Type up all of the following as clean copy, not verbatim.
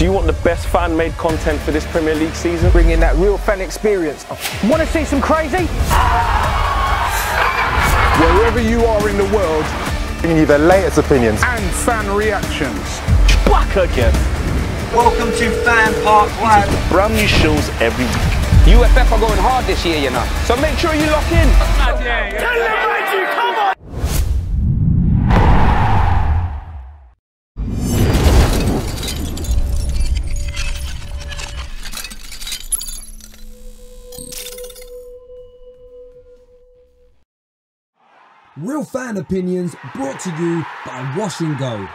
you want the best fan-made content for this Premier League season? Bringing that real fan experience. Want to see some crazy? Wherever you are in the world, bringing you the latest opinions and fan reactions. Back again. Welcome to FanPark Live. Brand new shows every week. UFF are going hard this year, you know. So make sure you lock in. Come on! Real fan opinions brought to you by Wash and Go.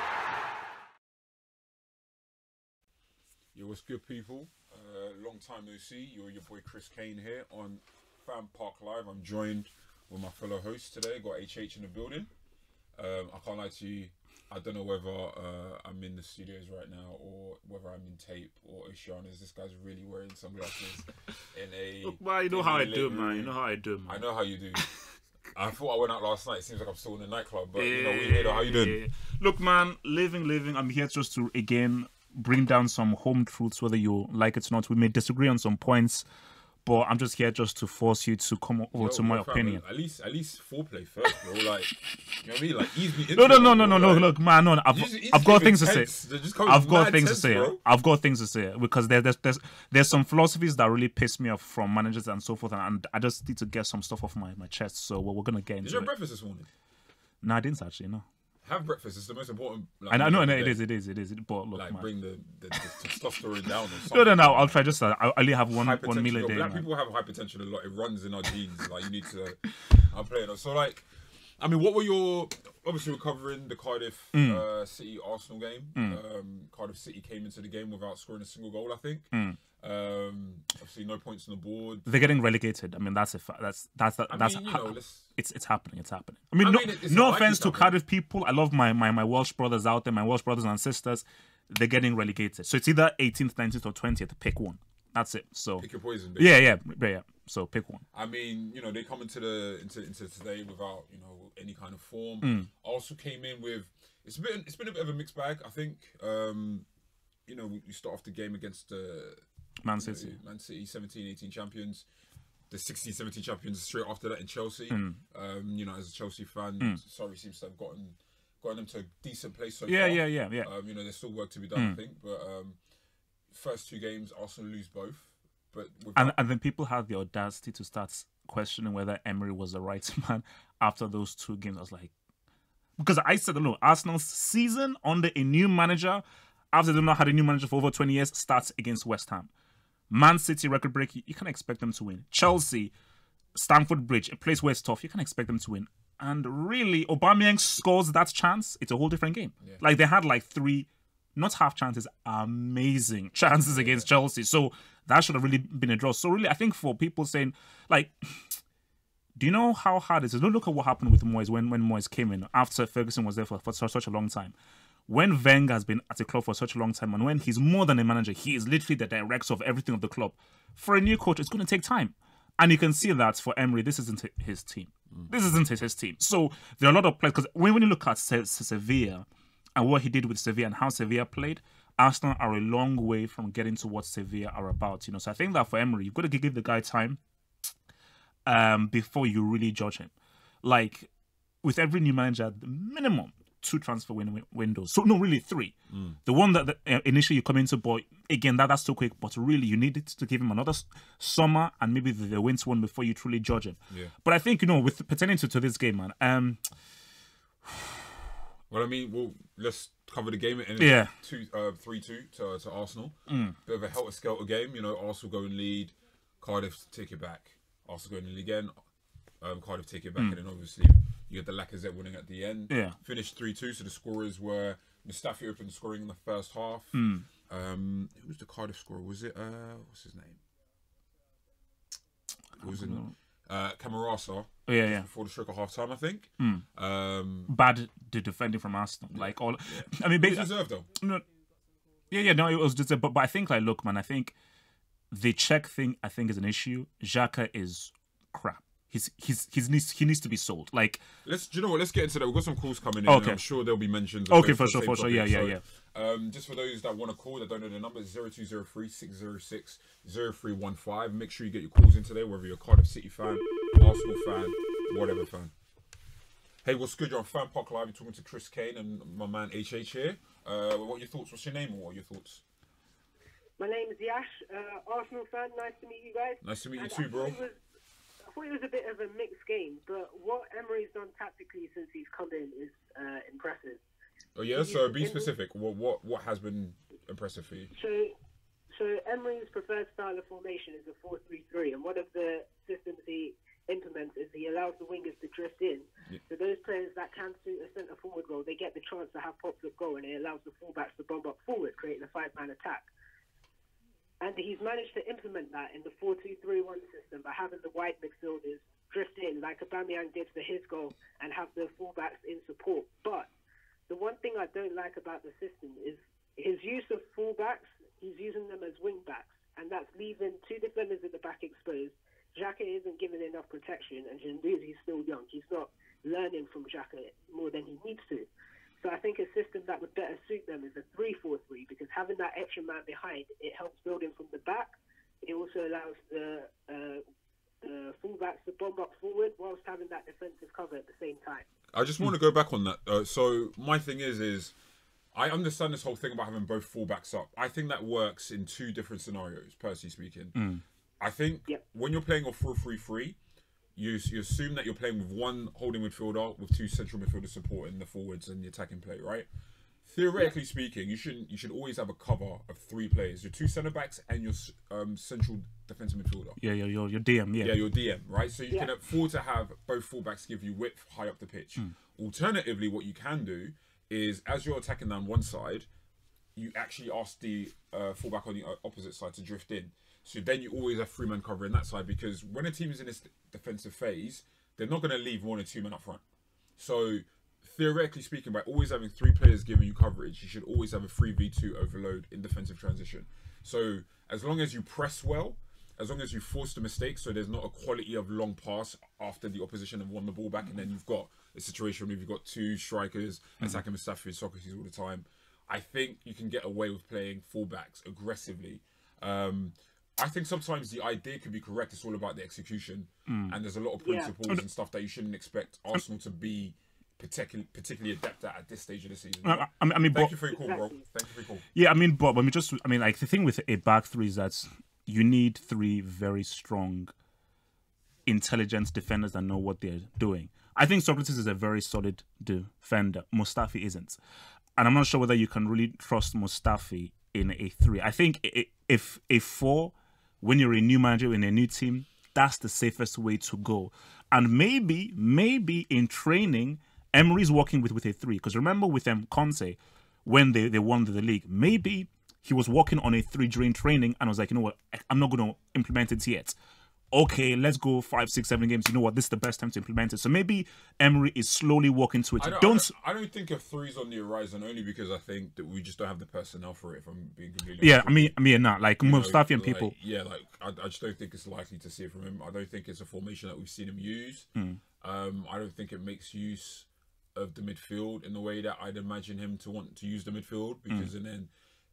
Yo, what's good, people? Long time no see. You're your boy Chris Kane here on FanPark Live. I'm joined with my fellow hosts today. Got HH in the building. I can't lie to you. I don't know whether I'm in the studios right now or whether I'm in tape or Oceanas. This guy's really wearing sunglasses in a. Look, man, you know how I do, man. You know how I do, man. I know how you do. I thought I went out last night. It seems like I'm still in the nightclub, but you know, we here. How you doing? Look, man, living. I'm here just to again bring down some home truths, whether you like it or not. We may disagree on some points, but I'm just here just to force you to come over to my opinion. At least foreplay first, bro. Like, you know what I mean? Like, ease me into No. Like, look, man, no. I've got things to say. I've got things to say. I've got things to say because there's some philosophies that really piss me off from managers and so forth, and I just need to get some stuff off my chest. So we're gonna get into it. Did you have breakfast this morning? No, I didn't actually. No. Have breakfast. It's the most important. Like, I know, it is. But look, like, man, bring the testosterone down. Or something. No. I'll try. Just I only have one meal a day. Black people have hypertension a lot. It runs in our genes. Like, you need to. I'm playing. So, like, I mean, what were your? Obviously, we're covering the Cardiff City Arsenal game. Cardiff City came into the game without scoring a single goal, I think. Obviously, no points on the board. They're getting relegated. I mean, that's a that's it's happening. It's happening. I mean, no offense to Cardiff people. I love my Welsh brothers out there, my Welsh brothers and sisters. They're getting relegated. So it's either 18th, 19th, or 20th. Pick one. That's it. So pick your poison. Basically. Yeah. So pick one. I mean, you know, they come into today without, you know, any kind of form. Also came in with it's been a bit of a mixed bag. I think. You know, you start off the game against Man City, 17-18 champions. The 16-17 champions straight after that in Chelsea. You know, as a Chelsea fan, Surrey seems to have gotten them to a decent place so far. Yeah. You know, there's still work to be done, I think. But first two games, Arsenal lose both. But and then people had the audacity to start questioning whether Emery was the right man after those two games. I was like, because I said, look, Arsenal's season under a new manager, after they've not had a new manager for over 20 years, starts against West Ham. Man City, record break, you can't expect them to win. Chelsea, Stamford Bridge, a place where it's tough, you can't expect them to win. And really, Aubameyang scores that chance, it's a whole different game. Yeah. Like, they had like three, not half chances, amazing chances against Chelsea. So that should have really been a draw. So really, I think for people saying, like, do you know how hard it is? Don't look at what happened with Moyes when Moyes came in after Ferguson was there for such a long time. When Wenger has been at the club for such a long time, and when he's more than a manager, he is literally the director of everything of the club. For a new coach, it's going to take time. And you can see that for Emery, this isn't his team. This isn't his team. So there are a lot of players, because when you look at Sevilla and what he did with Sevilla and how Sevilla played, Arsenal are a long way from getting to what Sevilla are about. You know, so I think that for Emery, you've got to give the guy time before you really judge him. Like, with every new manager, the minimum 2 transfer windows. So, no, really 3. The one that initially you come into, but again, that's too quick. But really, you needed to give him another summer and maybe the winter one before you truly judge him. Yeah. But I think, you know, with pertaining to this game, man. Well, I mean, let's cover the game. It ended 3-2 to Arsenal. Bit of a helter-skelter game. You know, Arsenal go and lead. Cardiff take it back. Arsenal go and lead again. Cardiff take it back. And then obviously you get the Lacazette winning at the end. Yeah. Finished 3-2. So the scorers were Mustafi opened the scoring in the first half. Who was the Cardiff scorer? Was it, what's his name? Was it Camarasa? Yeah. Before the stroke of half time, I think. Bad defending from Arsenal. Like all. I mean, it was deserved though. No. No, it was deserved. But I think, like, look, man, I think the check thing, I think, is an issue. Xhaka is crap. he needs to be sold. Like, do you know what? Let's get into that. We've got some calls coming in. Okay. And I'm sure there'll be mentions. Okay, for sure. Yeah. Just for those that want to call, that don't know the number, 0203 606 0315. Make sure you get your calls in today, whether you're a Cardiff City fan, Arsenal fan, whatever fan. Hey, what's good? You're on FanPark Live. You're talking to Chris Kane and my man HH here. What are your thoughts? What's your name? What are your thoughts? My name is Yash, Arsenal fan. Nice to meet you guys. Nice to meet you too, bro. I thought it was a bit of a mixed game, but what Emery's done tactically since he's come in is impressive. Oh yeah, so be specific. What has been impressive for you? So Emery's preferred style of formation is a 4-3-3, and one of the systems he implements is he allows the wingers to drift in. Yeah. So those players that can suit a centre forward role, they get the chance to have pops of goal, and it allows the fullbacks to bomb up forward, creating a 5-man attack. And he's managed to implement that in the 4-2-3-1 system by having the wide midfielders drift in like Aubameyang did for his goal and have the fullbacks in support. But the one thing I don't like about the system is his use of fullbacks. He's using them as wing backs, and that's leaving two defenders at the back exposed. Xhaka isn't given enough protection, and Guendouzi's still young. He's not learning from Xhaka more than he needs to. So I think a system that would better suit them is a 3-4-3, because having that extra man behind, it helps building from the back. It also allows the fullbacks to bomb up forward whilst having that defensive cover at the same time. I just want to go back on that. So my thing is I understand this whole thing about having both fullbacks up. I think that works in two different scenarios, personally speaking. I think when you're playing a 4-3-3, you assume that you're playing with one holding midfielder with two central midfielders supporting the forwards and the attacking play, right? Theoretically speaking, you should always have a cover of 3 players: your 2 centre backs and your central defensive midfielder. Yeah, your DM. Yeah, your DM, right? So you can afford to have both fullbacks give you width high up the pitch. Alternatively, what you can do is, as you're attacking down one side, you actually ask the fullback on the opposite side to drift in. So then you always have 3-man cover in that side, because when a team is in this defensive phase, they're not going to leave 1 or 2 men up front. So theoretically speaking, by always having 3 players giving you coverage, you should always have a 3v2 overload in defensive transition. So as long as you press well, as long as you force the mistakes, so there's not a quality of long pass after the opposition have won the ball back, and then you've got a situation where you've got 2 strikers attacking Mustafi and Socrates all the time, I think you can get away with playing fullbacks aggressively. I think sometimes the idea could be correct. It's all about the execution, and there's a lot of principles and stuff that you shouldn't expect Arsenal to be particularly adept at this stage of the season. Thank you for your call, bro. Thank you for your call. Yeah, Bob. Like the thing with a back three is that you need 3 very strong, intelligent defenders that know what they're doing. I think Socrates is a very solid defender. Mustafi isn't, and I'm not sure whether you can really trust Mustafi in a 3. I think if a 4. When you're a new manager in a new team, that's the safest way to go. And maybe in training, Emery's working with a 3. Because remember with Conte, when they won the league, maybe he was working on a 3 during training and was like, you know what, I'm not going to implement it yet. Okay, let's go 5, 6, 7 games. You know what, this is the best time to implement it. So maybe Emery is slowly walking to it. I don't think a 3's on the horizon, only because I think that we just don't have the personnel for it, if I'm being completely honest. Not like Mustafi and people. Yeah, like I just don't think it's likely to see it from him. I don't think it's a formation that we've seen him use. I don't think it makes use of the midfield in the way that I'd imagine him to want to use the midfield, because and then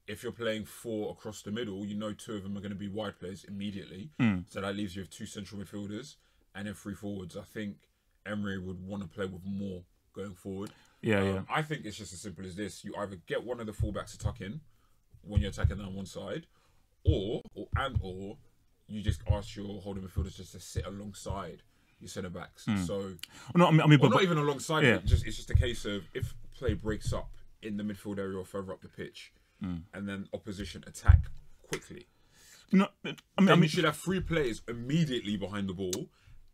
if you're playing 4 across the middle, you know 2 of them are going to be wide players immediately. So that leaves you with 2 central midfielders and then 3 forwards. I think Emery would want to play with more going forward. I think it's just as simple as this. You either get one of the fullbacks to tuck in when you're attacking down one side, or you just ask your holding midfielders just to sit alongside your centre backs. So not even alongside it. It's just a case of, if play breaks up in the midfield area or further up the pitch, and then opposition attack quickly. You should have 3 players immediately behind the ball,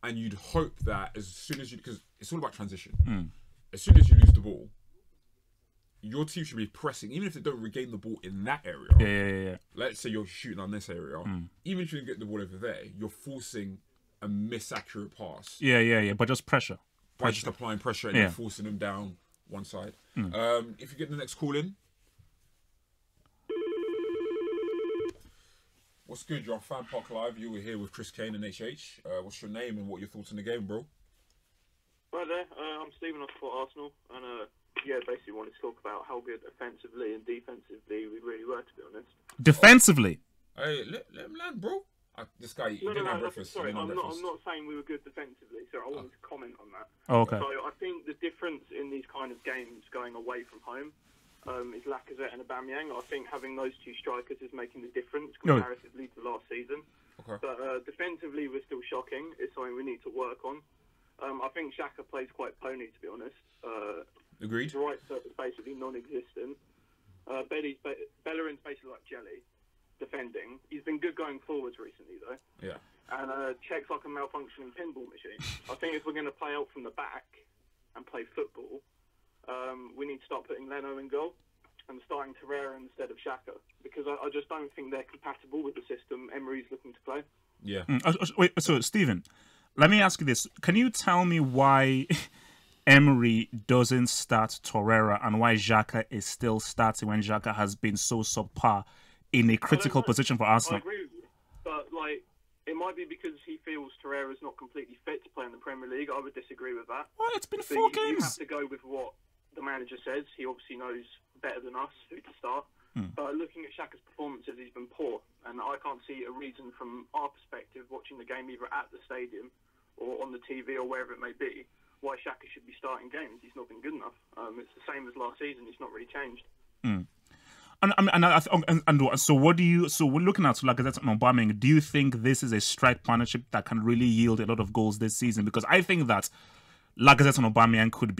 and you'd hope that as soon as because it's all about transition. As soon as you lose the ball, your team should be pressing, even if they don't regain the ball in that area. Yeah. Let's say you're shooting on this area, even if you don't get the ball over there, you're forcing a misaccurate pass. Yeah. But just pressure. By just applying pressure and then forcing them down one side. If you get the next call in. What's good? You're on FanPark Live. You were here with Chris Kane and HH. What's your name and what are your thoughts on the game, bro? Right there. I'm Stephen. I support Arsenal, and basically wanted to talk about how good offensively and defensively we really were, to be honest. Defensively? Hey, let him land, bro. This guy didn't have breakfast. Sorry, I'm not saying we were good defensively. So I wanted to comment on that. Oh, okay. So I think the difference in these kind of games going away from home is Lacazette and Aubameyang. I think having those two strikers is making the difference comparatively to last season. Okay. But defensively, we're still shocking. It's something we need to work on. I think Xhaka plays quite pony, to be honest. Agreed. His right foot is basically non-existent. Bellerin's basically like jelly. Defending. He's been good going forwards recently, though. Yeah. And Czech's like a malfunctioning pinball machine. I think if we're going to play out from the back and play football, we need to start putting Leno in goal and starting Torreira instead of Xhaka, because I just don't think they're compatible with the system Emery's looking to play. Yeah. Wait, so Stephen, let me ask you this. Can you tell me why Emery doesn't start Torreira and why Xhaka is still starting when Xhaka has been so subpar in a critical position for Arsenal? I agree with you, but it might be because he feels Torreira's not completely fit to play in the Premier League. I would disagree with that. Well, it's been 4 games. You have to go with what the manager says. He obviously knows better than us who to start. But looking at Xhaka's performances, he's been poor, and I can't see a reason from our perspective, watching the game either at the stadium or on the TV or wherever it may be, why Xhaka should be starting games. He's not been good enough. It's the same as last season. He's not really changed. So what do you? So we're looking at Lacazette and Aubameyang. Do you think this is a strike partnership that can really yield a lot of goals this season? Because I think that Lacazette and Aubameyang could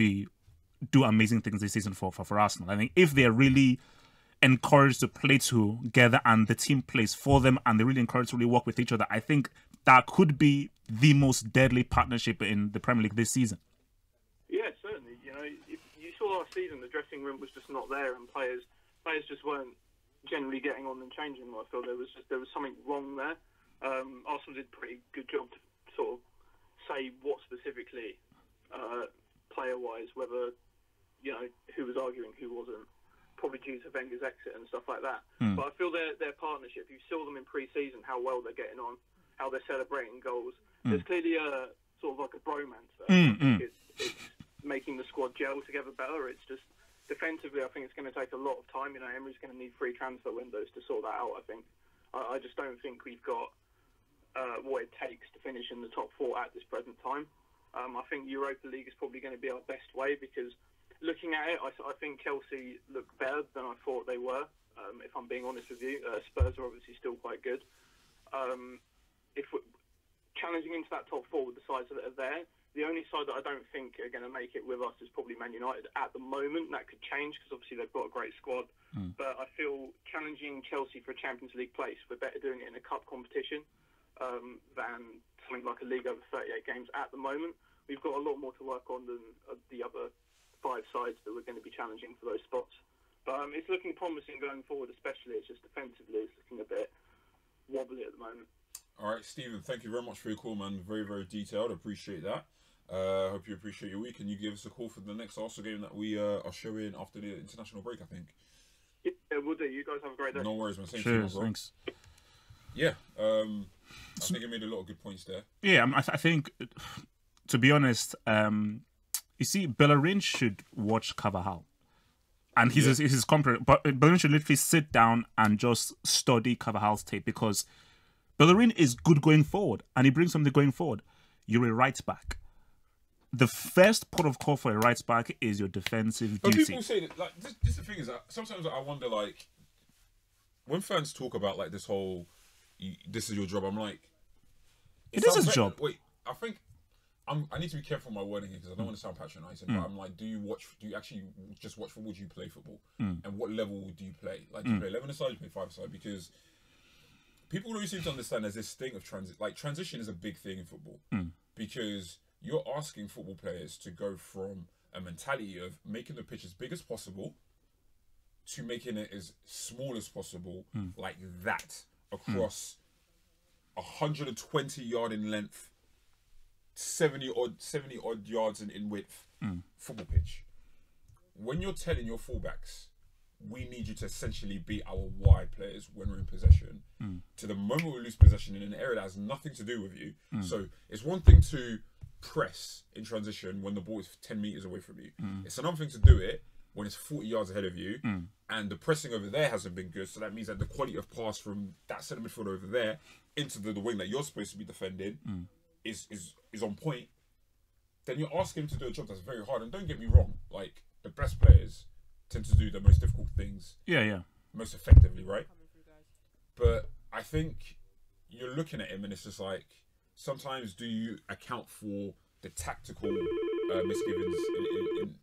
do amazing things this season for Arsenal. I think if they're really encouraged to play together and the team plays for them and they're really encouraged to really work with each other, I think that could be the most deadly partnership in the Premier League this season. Yeah, certainly. You know, if you saw last season, the dressing room was just not there, and players just weren't generally getting on and changing. I feel there was something wrong there. Arsenal did a pretty good job to sort of say what specifically, player-wise, whether who was arguing, who wasn't, probably due to Wenger's exit and stuff like that. But I feel their partnership. You saw them in pre-season, how well they're getting on, how they're celebrating goals. There's clearly a sort of like a bromance there. I think it's making the squad gel together better. It's just defensively, I think it's going to take a lot of time. Emery's going to need 3 transfer windows to sort that out, I think. I just don't think we've got what it takes to finish in the top 4 at this present time. I think Europa League is probably going to be our best way, because looking at it, I think Chelsea look better than I thought they were, if I'm being honest with you. Spurs are obviously still quite good. If we're challenging into that top 4 with the sides that are there, the only side that I don't think are going to make it with us is probably Man United at the moment. That could change because obviously they've got a great squad. But I feel challenging Chelsea for a Champions League place, we're better doing it in a cup competition than something like a league over 38 games at the moment. We've got a lot more to work on than the other 5 sides that we're going to be challenging for those spots. But it's looking promising going forward, especially. It's just defensively, it's looking a bit wobbly at the moment. All right, Stephen, thank you very much for your call, man. Very, very detailed. Appreciate that. Hope you appreciate your week, and you give us a call for the next Arsenal game that we are showing after the international break, I think. Yeah, we'll do. You guys have a great day. No worries, man. Same Cheers, to you, thanks. Yeah, I think I made a lot of good points there. Yeah, I think, to be honest, you see, Bellerin should watch Carvajal. And his comparison, but Bellerin should literally sit down and just study Carvajal's tape, because Bellerin is good going forward, and he brings something going forward. You're a right back. The first port of call for a right back is your defensive duty. People say that, this the thing is that sometimes I wonder, when fans talk about this whole, this is your job, I'm like, it is his job. Wait, I need to be careful with my wording here because I don't want to sound patronising. But I'm like, do you actually just watch football? Do you play football? And what level do you play? Do you play 11-a-side? Do you play 5-a-side? Because people don't seem to understand there's this thing of transition is a big thing in football, because you're asking football players to go from a mentality of making the pitch as big as possible to making it as small as possible, like that, across 120 yard in length, 70 odd yards in width football pitch. When you're telling your fullbacks we need you to essentially beat our wide players when we're in possession. To the moment we lose possession in an area that has nothing to do with you. So it's one thing to press in transition when the ball is 10 meters away from you. It's another thing to do it when it's 40 yards ahead of you, and the pressing over there hasn't been good. So that means that the quality of pass from that centre midfielder over there into the wing that you're supposed to be defending is on point. Then you're asking him to do a job that's very hard. And don't get me wrong, like the best players tend to do the most difficult things. Most effectively, right? But I think you're looking at him and it's just like, sometimes do you account for the tactical misgivings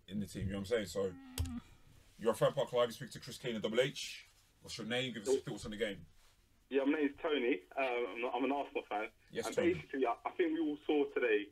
in the team? You know what I'm saying? So you're a FanPark Live, you speak to Chris Kane and Double H. What's your name? Give us your thoughts on the game. Yeah, my name's Tony. I'm an Arsenal fan. Yes, and Tony. basically, I think we all saw today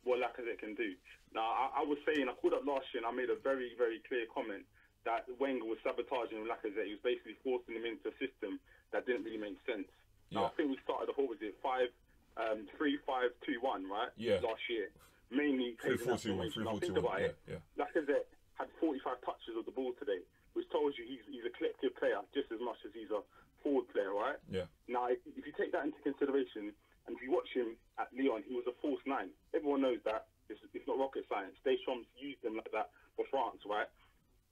what Lacazette can do. Now, I was saying, I called up last year and I made a very, very clear comment that Wenger was sabotaging Lacazette. He was basically forcing him into a system that didn't really make sense. Now, I think we started the whole, was it 3-5-2-1, right? Yeah. Last year. Mainly 3-4-2-1. Now, think about it. Lacazette had 45 touches of the ball today, which tells you he's a collective player just as much as he's a forward player, right? Yeah. Now, if you take that into consideration, and if you watch him at Lyon, he was a false nine. Everyone knows that. It's not rocket science. Deschamps used him like that for France, right?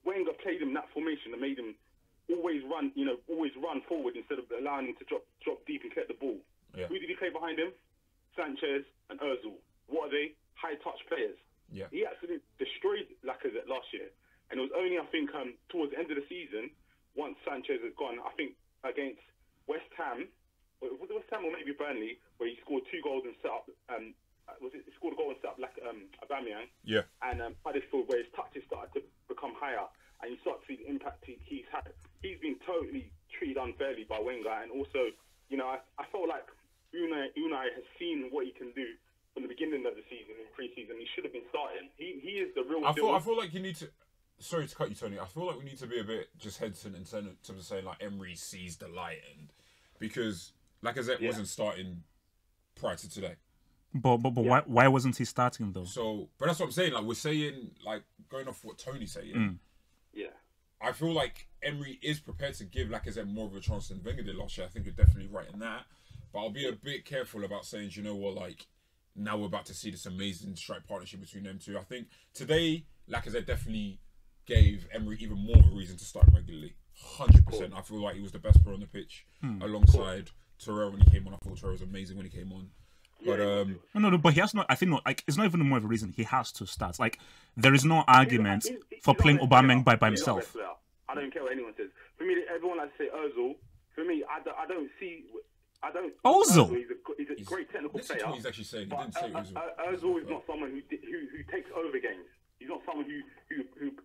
Wenger played him that formation and made him always run forward instead of allowing him to drop deep and collect the ball. Yeah. Who did he play behind him? Sanchez and Ozil. What are they? High touch players. Yeah. He actually destroyed Lacazette last year, and it was only, I think, towards the end of the season, once Sanchez had gone, I think against West Ham, was it West Ham or maybe Burnley, where he scored 2 goals and set up. He scored a goal and set up like Aubameyang. Yeah. And Huddersfield, where his touches started to become higher, and you start to see the impact he's had. He's been totally treated unfairly by Wenger, and also, you know, I felt like Unai has seen what he can do from the beginning of the season in pre-season. He should have been starting. He is the real deal. I feel like you need to. Sorry to cut you, Tony. I feel like we need to be a bit just hesitant in terms of saying like Emery sees the light, and because Lacazette wasn't starting prior to today. But why wasn't he starting though? So, but that's what I'm saying. Like we're saying, like going off what Tony's saying. Yeah. I feel like Emery is prepared to give Lacazette more of a chance than Wenger did last year. I think you're definitely right in that. But I'll be a bit careful about saying, you know what, like now we're about to see this amazing strike partnership between them two. I think today Lacazette definitely gave Emery even more of a reason to start him regularly. 100%. I feel like he was the best player on the pitch alongside Terrell when he came on. I thought Terrell was amazing when he came on. But no, but he has not. I think not. Like it's not even more of a reason. He has to start. Like there is no argument for playing Aubameyang by himself. I don't care what anyone says. For me, everyone likes to say Ozil. For me, I don't see. Ozil. He's a great technical player. That's what he's actually saying. He didn't say Ozil. Ozil is not someone who takes over games. He's not someone who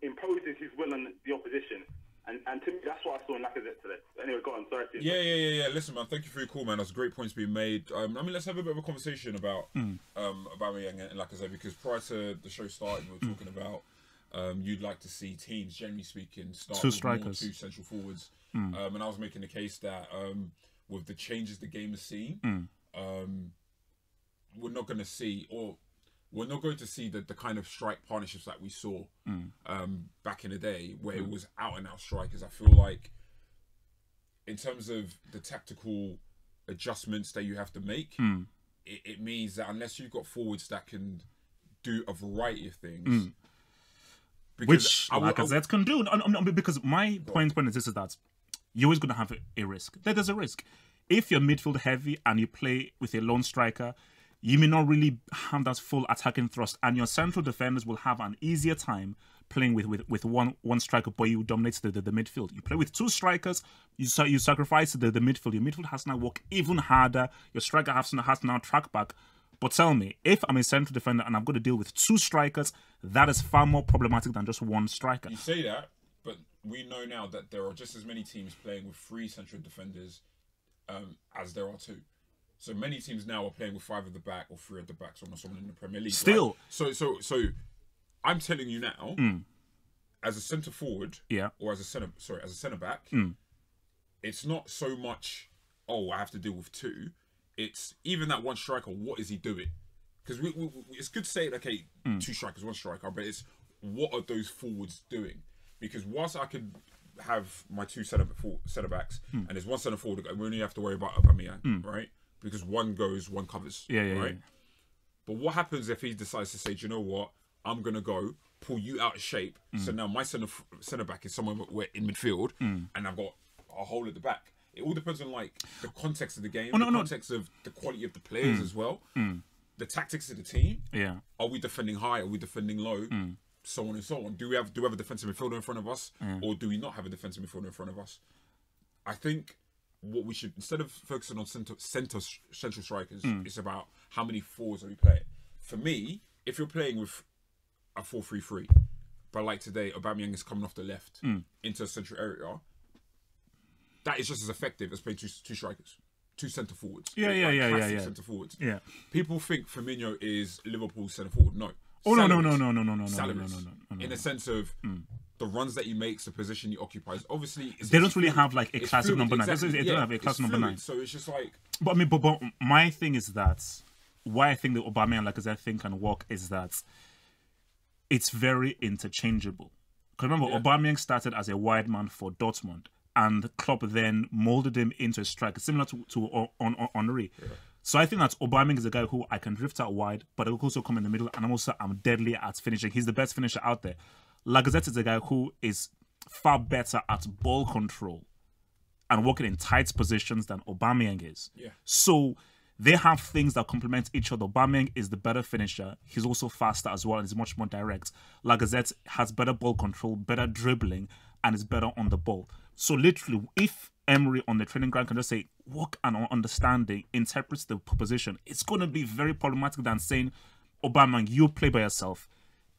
imposes his will on the opposition. And to me, that's what I saw in Lacazette today. Anyway, go on. Sorry. Yeah. Listen, man. Thank you for your call, man. That's great points being made. I mean, let's have a bit of a conversation about Aubameyang and Lacazette, because prior to the show starting, we were talking about you'd like to see teams, generally speaking, start two with strikers, 2 central forwards. And I was making the case that with the changes the game has seen, we're not going to see, or we're not going to see the kind of strike partnerships that we saw back in the day, where it was out and out strikers. I feel like in terms of the tactical adjustments that you have to make, it means that unless you've got forwards that can do a variety of things, which Lacazette can do. No, because my point is this: is that you're always going to have a risk. There's a risk. If you're midfield heavy and you play with a lone striker, you may not really have that full attacking thrust, and your central defenders will have an easier time playing with one striker, but you dominate the midfield. You play with 2 strikers, you sacrifice the midfield. Your midfield has to now work even harder. Your striker has to now track back. But tell me, if I'm a central defender and I've got to deal with 2 strikers, that is far more problematic than just 1 striker. You say that, but we know now that there are just as many teams playing with 3 central defenders as there are 2. So many teams now are playing with 5 at the back or 3 at the back, so not someone in the Premier League. Still. Right? So I'm telling you now, as a centre forward, or as a centre back, it's not so much, I have to deal with 2. It's even that 1 striker, what is he doing? Because it's good to say, okay, 2 strikers, 1 striker, but it's what are those forwards doing? Because whilst I could have my two centre backs, and there's one centre forward, we only have to worry about Aubameyang, right? Because one goes, one covers, right? Yeah. But what happens if he decides to say, do you know what? I'm gonna go pull you out of shape. So now my centre back is somewhere in midfield, and I've got a hole at the back. It all depends on like the context of the game, context of the quality of the players as well, the tactics of the team. Yeah. Are we defending high? Are we defending low? So on and so on. Do we have a defensive midfielder in front of us, or do we not have a defensive midfielder in front of us? I think what we should, instead of focusing on central strikers, it's about how many fours are we playing. For me, if you're playing with a 4-3-3, but like today, Aubameyang is coming off the left into a central area, that is just as effective as playing two strikers, two centre forwards. Yeah. Centre forwards. Yeah. People think Firmino is Liverpool's centre forward. No. Oh no. In the sense of the runs that he makes, the position he occupies. Obviously, they don't really have like a classic number 9. They don't have a classic number 9. So it's just like. But I mean, but my thing is that why I think that Aubameyang, like as I think, can work is that it's very interchangeable. Because remember, Aubameyang started as a wide man for Dortmund, and Klopp then molded him into a striker, similar to Henry. Yeah. So I think that Aubameyang is a guy who I can drift out wide, but I will also come in the middle, and I'm deadly at finishing. He's the best finisher out there. Lacazette is a guy who is far better at ball control and working in tight positions than Aubameyang is. Yeah. So they have things that complement each other. Aubameyang is the better finisher. He's also faster as well, and he's much more direct. Lacazette has better ball control, better dribbling, and is better on the ball. So literally, if Emery on the training ground can just say, work and understanding, interprets the position, it's going to be very problematic than saying, Aubameyang, you play by yourself.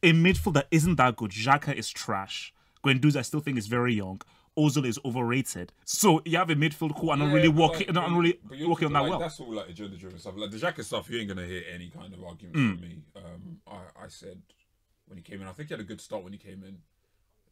A midfield that isn't that good, Xhaka is trash. Guendouzi, I still think, is very young. Ozil is overrated. So you have a midfield who are not really working, working on that well. That's all like agenda-driven stuff. Like the Xhaka stuff, you ain't going to hear any kind of argument from me. I said when he came in, I think he had a good start when he came in.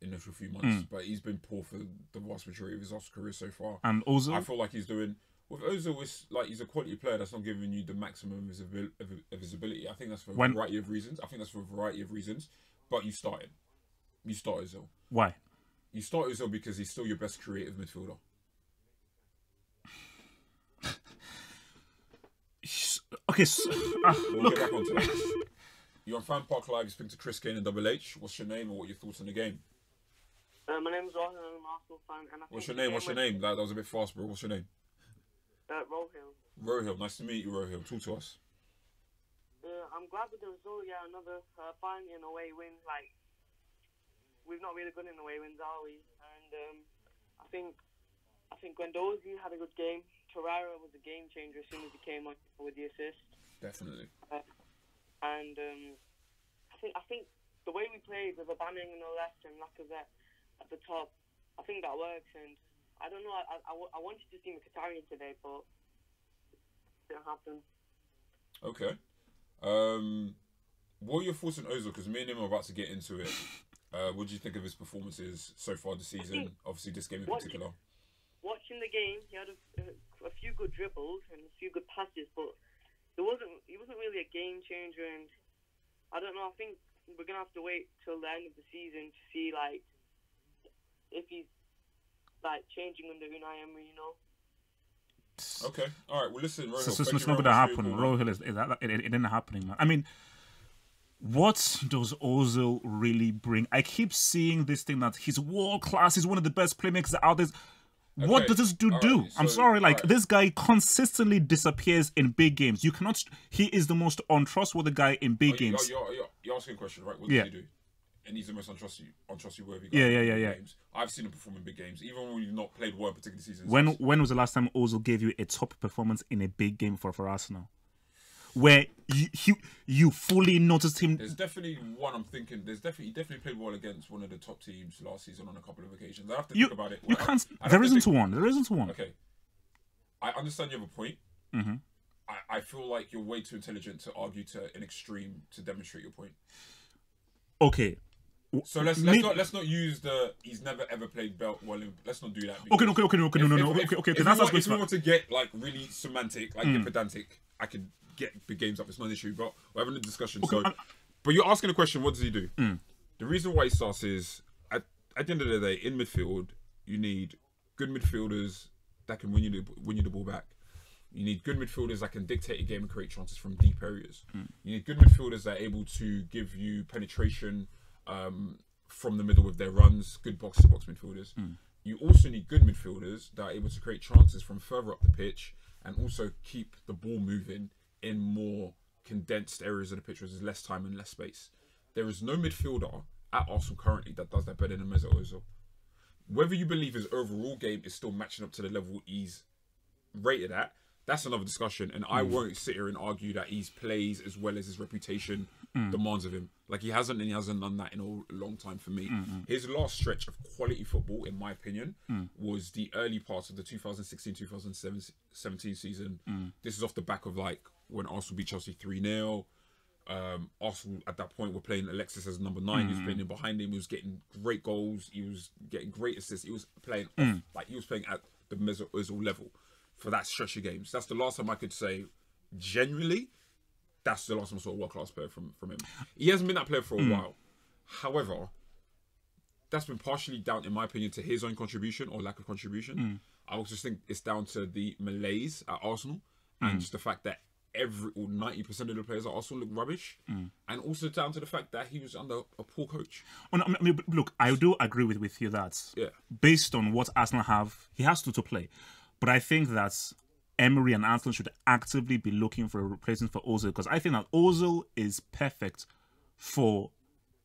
Initial few months, but he's been poor for the vast majority of his Oscar career so far. And Ozil, I feel like he's doing with Ozil. It's like he's a quality player that's not giving you the maximum of his ability. I think that's for a variety of reasons. But you start him. You start Ozil. Why? You start Ozil because he's still your best creative midfielder. Okay, so, we'll get back onto that. You're on FanPark Live. You speak to Chris Kane and Double H. What's your name or what are your thoughts on the game? My name's Rohil. I'm an Arsenal fan. And What's your name? That was a bit fast, bro. What's your name? Rohil. Rohil. Nice to meet you, Rohil. Talk to us. I'm glad with the result. Yeah, another fine in away win. Like, we've not really good in away wins, are we? And I think Guendouzi had a good game. Torreira was a game changer as soon as he came on with the assist. Definitely. And I think the way we played with Aubameyang on the left and Lacazette at the top, I think that works. And I don't know, I wanted to see Mkhitaryan today, but it didn't happen. Okay. What are your thoughts on Ozil? Because me and him are about to get into it. What do you think of his performances so far this season? Obviously, this game in particular. Watching the game, he had a few good dribbles and a few good passes, but he wasn't really a game changer. And I don't know. I think we're gonna have to wait till the end of the season to see like if he's like changing under Unai Emery, you know. Okay. All right. Well, listen, Rohil. So it's not going to happen. Rohil it didn't happening, man. I mean, what does Ozil really bring? I keep seeing this thing that he's world class. He's one of the best playmakers out there. Okay. What does this dude do? Right. I'm sorry, like this guy consistently disappears in big games. You cannot. He is the most untrustworthy guy in big games. You're asking a question, right? What does he do? And he's the most untrustworthy guy. Yeah. Games. I've seen him perform in big games, even when we've not played well in particular seasons. When was the last time Ozil gave you a top performance in a big game for Arsenal, where you fully noticed him? There's definitely one I'm thinking. He definitely played well against one of the top teams last season on a couple of occasions. I have to think about it. There isn't one. Okay, I understand you have a point. Mm-hmm. I feel like you're way too intelligent to argue to an extreme to demonstrate your point. Okay. So let's not use the he's never ever played belt well. Let's not do that. Okay. If we want to get like really semantic, like get pedantic, I could get big games up. It's not an issue, but we're having a discussion. Okay, so, but you're asking a question. What does he do? The reason why he starts is at the end of the day in midfield, you need good midfielders that can win you the ball back. You need good midfielders that can dictate a game and create chances from deep areas. You need good midfielders that are able to give you penetration from the middle with their runs, good box-to-box midfielders. You also need good midfielders that are able to create chances from further up the pitch and also keep the ball moving in more condensed areas of the pitch where there's less time and less space. There is no midfielder at Arsenal currently that does that better than Mesut Ozil. Whether you believe his overall game is still matching up to the level he's rated at, that's another discussion, and I won't sit here and argue that he plays as well as his reputation demands of him. Like, he hasn't, and he hasn't done that in a long time for me. His last stretch of quality football, in my opinion, was the early parts of the 2016-2017 season. This is off the back of, like, when Arsenal beat Chelsea 3-0. Arsenal, at that point, were playing Alexis as number 9. He was playing in behind him. He was getting great goals. He was getting great assists. He was playing off, like, he was playing at the Mesut Ozil level for that stretch of games. That's the last time I could say, genuinely, that's the last time I saw a world-class player from him. He hasn't been that player for a while. However, that's been partially down, in my opinion, to his own contribution or lack of contribution. I also think it's down to the malaise at Arsenal and just the fact that 90% of the players at Arsenal look rubbish, and also down to the fact that he was under a poor coach. I mean, look, I do agree with you that based on what Arsenal have, he has to play. But I think that Emery and Arsenal should actively be looking for a replacement for Ozil, because I think that Ozil is perfect for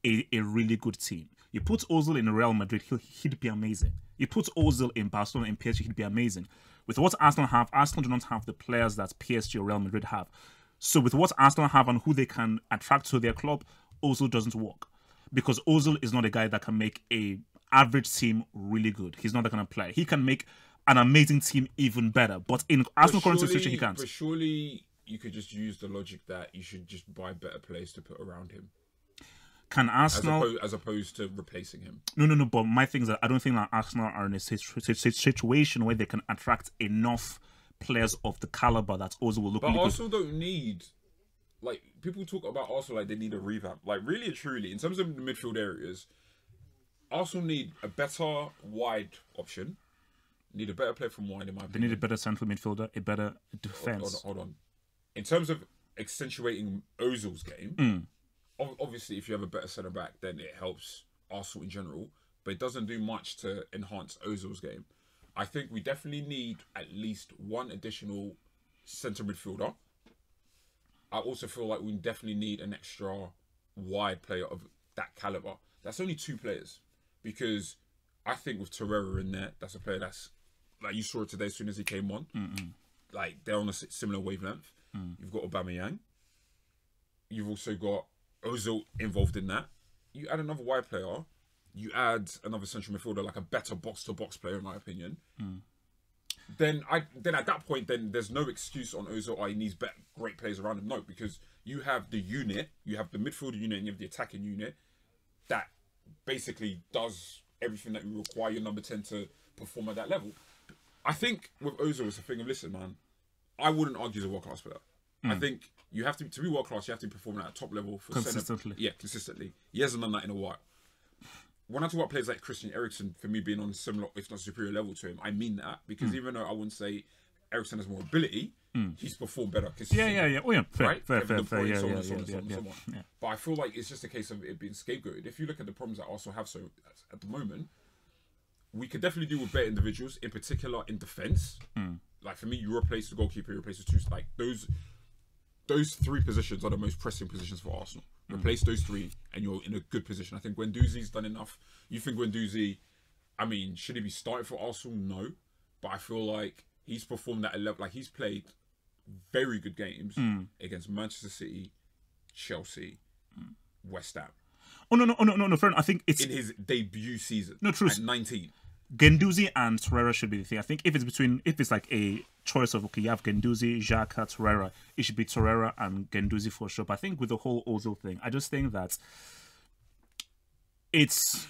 a really good team. You put Ozil in Real Madrid, he'd be amazing. You put Ozil in Barcelona and PSG, he'd be amazing. With what Arsenal have, Arsenal do not have the players that PSG or Real Madrid have. So with what Arsenal have and who they can attract to their club, Ozil doesn't work. Because Ozil is not a guy that can make a average team really good. He's not that kind of player. He can make an amazing team even better. But in Arsenal current situation, he can't. But surely you could just use the logic that you should just buy better players to put around him. Can Arsenal... As opposed to replacing him. No. But my thing is that I don't think that Arsenal are in a situation where they can attract enough players of the caliber that Ozil will look. But Arsenal don't need... Like, people talk about Arsenal like they need a revamp. Like, really and truly, in terms of the midfield areas, Arsenal need a better wide option. Need a better player from wide, in my opinion. They need a better central midfielder, a better defence. Hold on. In terms of accentuating Ozil's game, obviously, if you have a better centre back, then it helps Arsenal in general. But it doesn't do much to enhance Ozil's game. I think we definitely need at least one additional centre midfielder. I also feel like we definitely need an extra wide player of that calibre. That's only 2 players. Because I think with Torreira in there, that's a player that's... Like, you saw it today as soon as he came on. Like, they're on a similar wavelength. You've got Aubameyang. You've also got Ozil involved in that. You add another wide player. You add another central midfielder, like a better box-to-box player, in my opinion. Then at that point, then there's no excuse on Ozil, he needs great players around him. No, because you have the unit, you have the midfield unit, and you have the attacking unit that basically does everything that you require your number 10 to perform at that level. I think with Ozil, it's a thing of, listen, man, I wouldn't argue he's a world-class player. I think you have to be world-class, you have to be performing at a top level. Consistently. Consistently. He hasn't done that in a while. When I talk about players like Christian Eriksen, for me being on a similar, if not superior level to him, I mean that. Because even though I wouldn't say Eriksen has more ability, he's performed better. Yeah. Oh, yeah. Fair. But I feel like it's just a case of it being scapegoated. If you look at the problems that Arsenal have at the moment, we could definitely deal with better individuals, in particular in defence. Like, for me, you replace the goalkeeper, you replace the 2. Like, those 3 positions are the most pressing positions for Arsenal. Replace those 3 and you're in a good position. I think Guendouzi's done enough. You think Guendouzi, I mean, should he be starting for Arsenal? No. But I feel like he's performed at a level, like, he's played very good games against Manchester City, Chelsea, West Ham. Oh, no, fair enough. I think it's... In his debut season. No, true. At 19. Guendouzi and Torreira should be the thing. I think if it's like a choice of, okay, you have Guendouzi, Xhaka, Torreira, it should be Torreira and Guendouzi for sure. But I think with the whole Ozil thing, I just think that it's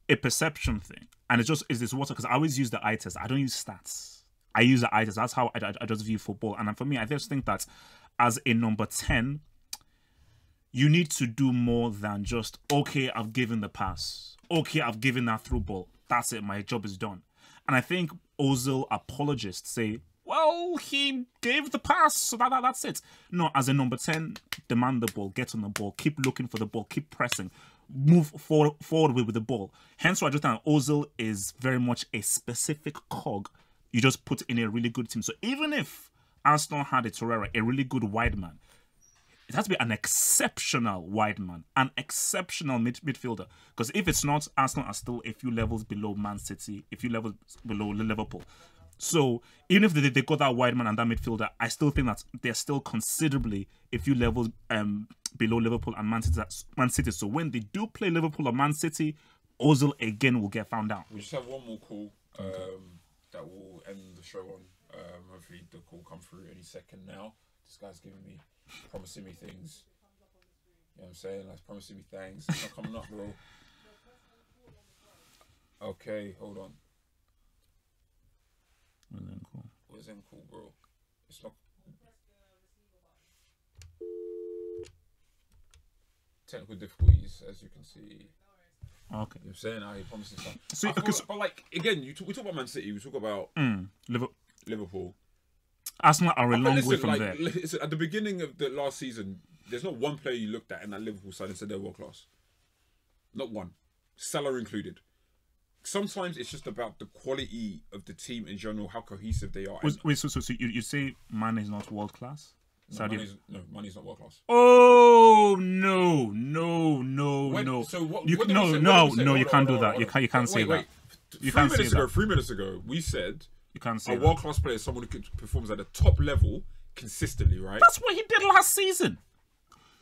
a perception thing. And it's this water, because I always use the eye test. I don't use stats. I use the eye test. That's how I just view football. And for me, I just think that as a number 10, you need to do more than just, okay, I've given the pass. Okay, I've given that through ball. that's it, my job is done. And I think Ozil apologists say, well, he gave the pass, so that's it. No, as a number 10, demand the ball, get on the ball, keep looking for the ball, keep pressing, move forward with the ball. Hence why I just think Ozil is very much a specific cog you just put in a really good team. So even if Arsenal had a Torreira, a really good wide man, it has to be an exceptional wide man, an exceptional midfielder. Because if it's not, Arsenal are still a few levels below Man City, a few levels below Liverpool. So even if they got that wide man and that midfielder, I still think that they're still considerably a few levels below Liverpool and Man City. So when they do play Liverpool or Man City, Ozil again will get found out. We just have one more call that will end the show on. Hopefully the call come through any second now. This guy's promising me things. You know what I'm saying? Like promising me things. It's not coming up, bro. Okay, hold on. Where's them cool, bro? It's not. Technical difficulties, as you can see. Okay. You know what I'm saying? I promise you something. So, but like, again, we talk about Man City, we talk about Liverpool. Arsenal are a long way from there. Listen, at the beginning of the last season, there's not one player you looked at in that Liverpool side and said they're world class. Not one. Salah included. Sometimes it's just about the quality of the team in general, how cohesive they are. Wait, so you say Mane is not world class? No, Mane's not world class. Oh no! So what? You can't do that. You can't say that. You can't say that. 3 minutes ago, we said you can't say a world class player is someone who performs at the top level consistently, right? That's what he did last season.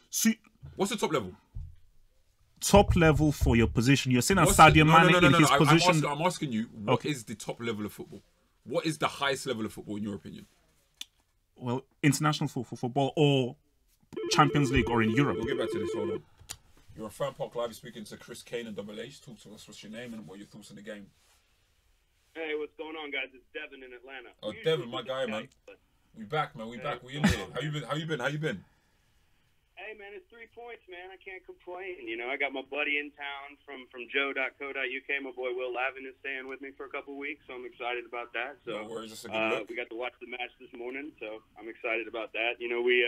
So what's the top level? Top level for your position. You're saying that Sadio Mane in his position. I'm asking you, what is the top level of football? What is the highest level of football in your opinion? Well, international football or Champions League or in Europe. We'll get back to this. Hold on. You're on FanPark Live. You're speaking to Chris Kane and Double H. Talk to us. What's your name and what are your thoughts on the game? Hey, what's going on, guys? It's Devin in Atlanta. Oh, Devin, my guy, man. We back, man. We back. We in here. How you been? Hey, man, it's 3 points, man. I can't complain. You know, I got my buddy in town from joe.co.uk. My boy Will Lavin is staying with me for a couple of weeks, so I'm excited about that. So no worries, that's a good look. We got to watch the match this morning, so I'm excited about that. You know, we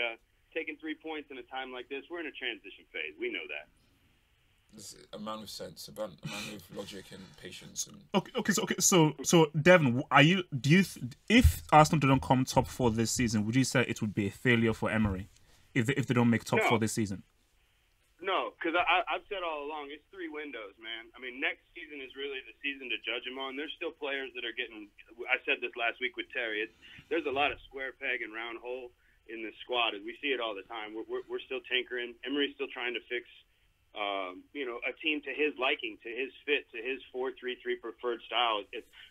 taking 3 points in a time like this, we're in a transition phase. We know that. There's a amount of sense, a amount of logic and patience. And So Devin, if Arsenal didn't come top 4 this season, would you say it would be a failure for Emery? If they don't make top 4 this season? No, because I've said all along, it's 3 windows, man. I mean, next season is really the season to judge them on. There's still players that are getting, I said this last week with Terry, there's a lot of square peg and round hole in this squad. We see it all the time. We're still tinkering. Emery's still trying to fix, a team to his liking, to his fit, to his 4-3-3 preferred style.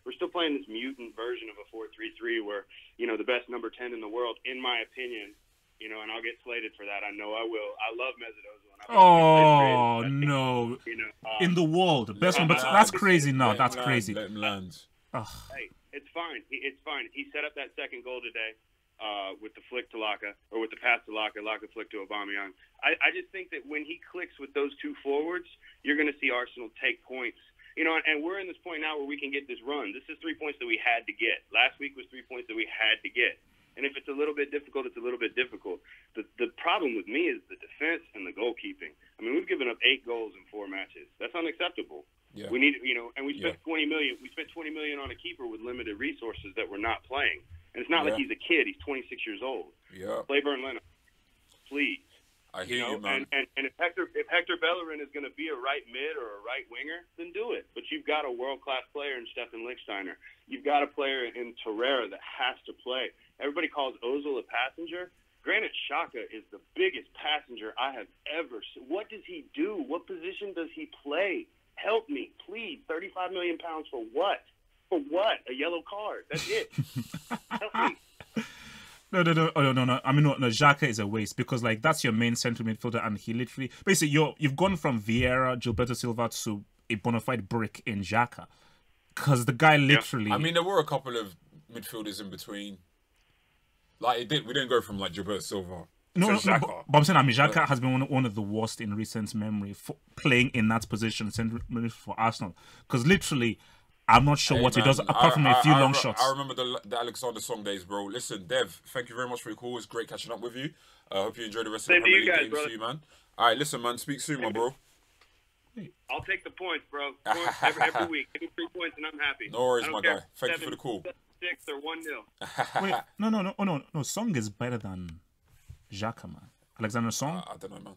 We're still playing this mutant version of a 4-3-3 where, the best number 10 in the world, in my opinion, and I'll get slated for that. I know I will. I love Mesut Ozil. Oh, no. In the world. Best one. But that's crazy. No, that's crazy. Let him land. Hey, it's fine. It's fine. He set up that second goal today with the flick to Laka, or with the pass to Laka flick to Aubameyang. I just think that when he clicks with those 2 forwards, you're going to see Arsenal take points. And we're in this point now where we can get this run. This is 3 points that we had to get. Last week was 3 points that we had to get. And if it's a little bit difficult, it's a little bit difficult. The problem with me is the defense and the goalkeeping. I mean, we've given up 8 goals in 4 matches. That's unacceptable. Yeah. We need, and we spent $20 million. We spent $20 million on a keeper with limited resources that we're not playing. And it's not like he's a kid. He's 26 years old. Yeah. Play Burnley, please. I hear you, man. And if Hector Bellerin is going to be a right mid or a right winger, then do it. But you've got a world-class player in Stefan Lichtsteiner. You've got a player in Torreira that has to play. Everybody calls Ozil a passenger. Granit Xhaka is the biggest passenger I have ever seen. What does he do? What position does he play? Help me, please. £35 million for what? For what? A yellow card. That's it. Help me. No. I mean, no. Xhaka is a waste because, that's your main central midfielder, and he literally, basically, you've gone from Vieira, Gilberto Silva to a bona fide brick in Xhaka, because the guy literally. I mean, there were a couple of midfielders in between. We didn't go from Gilberto Silva. No, but I'm saying, Xhaka has been one of the worst in recent memory for playing in that position for Arsenal, because literally, I'm not sure what he does apart from a few long shots. I remember the Alexander Song days, bro. Listen, Dev, thank you very much for your call. It's great catching up with you. Hope you enjoy the rest of the Premier League games too, man. All right, listen, man. Speak soon, my bro. I'll take the points, bro. Points every week. Give me 3 points and I'm happy. No worries, my guy. Thank you for the call. 6 or 1-0. Wait, no. Song is better than Xhaka, man. Alexander Song? I don't know, man.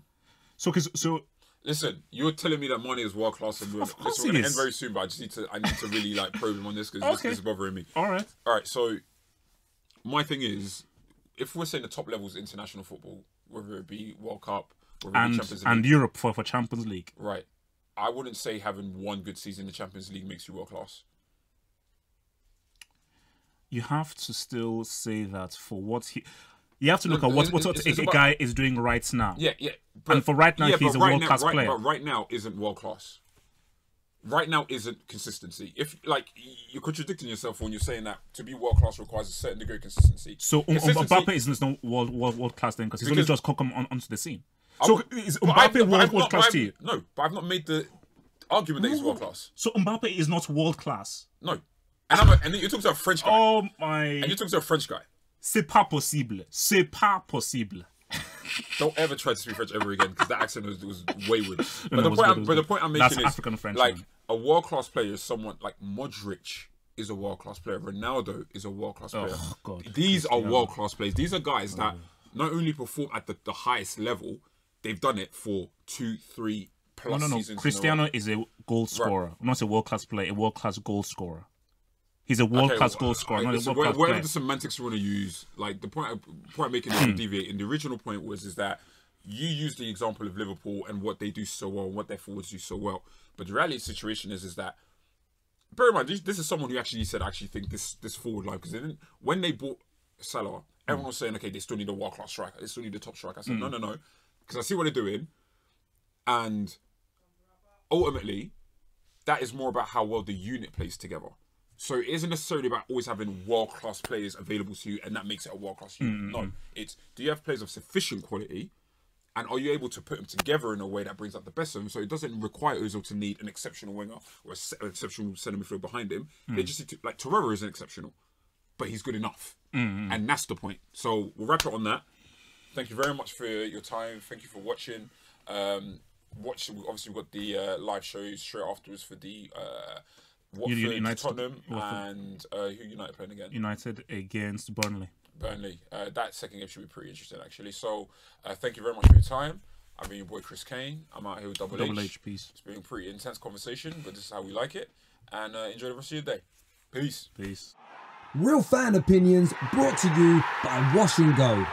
So listen, you're telling me that Mane is world class, and we're going to end very soon. But I need to really like probe him on this because this is bothering me. All right. So my thing is, if we're saying the top levels of international football, whether it be World Cup, whether it be Champions League, and Europe for Champions League, right? I wouldn't say having one good season in the Champions League makes you world class. You have to still say that for what he. You have to look at what a guy is doing right now. Yeah. And for right now, he's a world-class player. But right now isn't world-class. Right now isn't consistency. If you're contradicting yourself when you're saying that to be world-class requires a certain degree of consistency. So Mbappe is not world-class then because he's only just come onto the scene. So is Mbappe world-class to you? No, but I've not made the argument that he's world-class. So Mbappe is not world-class? No. And then you're talking to a French guy. Oh my... And you're talking to a French guy. C'est pas possible. C'est pas possible. Don't ever try to speak French ever again because that accent was wayward. But the point I'm making is African French, like a world-class player is someone like Modric is a world-class player. Ronaldo is a world-class player. Oh, God. These are world-class players. These are guys that not only perform at the highest level, they've done it for 2-3 plus seasons. Cristiano is a goal scorer, not a world-class player. A world-class goal scorer. He's a world-class goal scorer, not a world-class player. Whatever the semantics you want to use, like the point I'm making is deviating. The original point is that you use the example of Liverpool and what they do so well and what their forwards do so well. But the reality of the situation is that, bear in mind, this is someone who actually said, I actually think this forward line, because when they bought Salah, everyone was saying, okay, they still need a world-class striker. They still need a top striker. I said, no, because I see what they're doing. And ultimately, that is more about how well the unit plays together. So it isn't necessarily about always having world-class players available to you and that makes it a world-class unit. No, it's do you have players of sufficient quality and are you able to put them together in a way that brings out the best of them? So it doesn't require Ozil to need an exceptional winger or an exceptional centre midfielder behind him. They just need to, like Torreira isn't exceptional, but he's good enough. And that's the point. So we'll wrap it on that. Thank you very much for your time. Thank you for watching. Obviously we've got the live shows straight afterwards for the... Watford, United, Tottenham, and who United playing again? United against Burnley. That second game should be pretty interesting, actually. So, thank you very much for your time. I've been your boy Chris Kane. I'm out here with Double H. Peace. It's been a pretty intense conversation, but this is how we like it. And enjoy the rest of your day. Peace. Real fan opinions brought to you by Wash and Go.